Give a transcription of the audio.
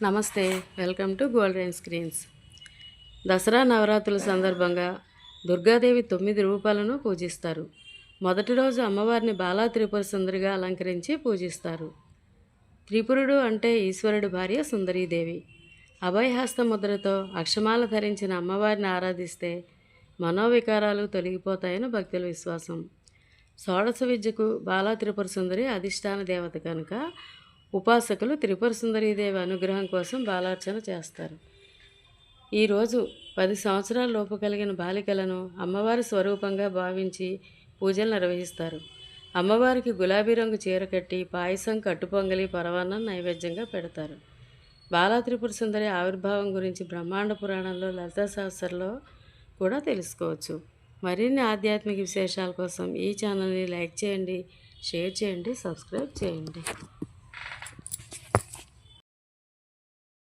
నమస్తే, welcome to golden screens. Dasara నవరాత్రుల సందర్భంగా దుర్గాదేవి 9 రూపాలను పూజిస్తారు. మొదటి రోజు అమ్మవారిని బాలా త్రిపుర సుందరిగా అలంకరించి పూజిస్తారు. త్రిపురుడు అంటే ఈశ్వరుడి భార్య సుందరీదేవి. అభయహస్త ముద్రతో అక్షమాల ధరించిన అమ్మవారిని ఆరాధిస్తే మనోవికారాలు తొలగిపోతాయని భక్తుల విశ్వాసం. షోడశ విద్యకు బాలా త్రిపుర సుందరి అధిష్టాన దేవత కనుక ఉపాసకులు త్రిపుర సుందరీదేవి అనుగ్రహం కోసం బాలార్చన చేస్తారు. ఈరోజు 10 సంవత్సరాల లోపు కలిగిన బాలికలను అమ్మవారి స్వరూపంగా భావించి పూజలు నిర్వహిస్తారు. అమ్మవారికి గులాబీ రంగు చీర కట్టి పాయసం, కట్టుపొంగలి, పరవాన్నం నైవేద్యంగా పెడతారు. బాలా త్రిపుర సుందరి ఆవిర్భావం గురించి బ్రహ్మాండ పురాణంలో, లలితా సహస్రంలో కూడా తెలుసుకోవచ్చు. మరిన్ని ఆధ్యాత్మిక విశేషాల కోసం ఈ ఛానల్ని లైక్ చేయండి, షేర్ చేయండి, సబ్స్క్రైబ్ చేయండి.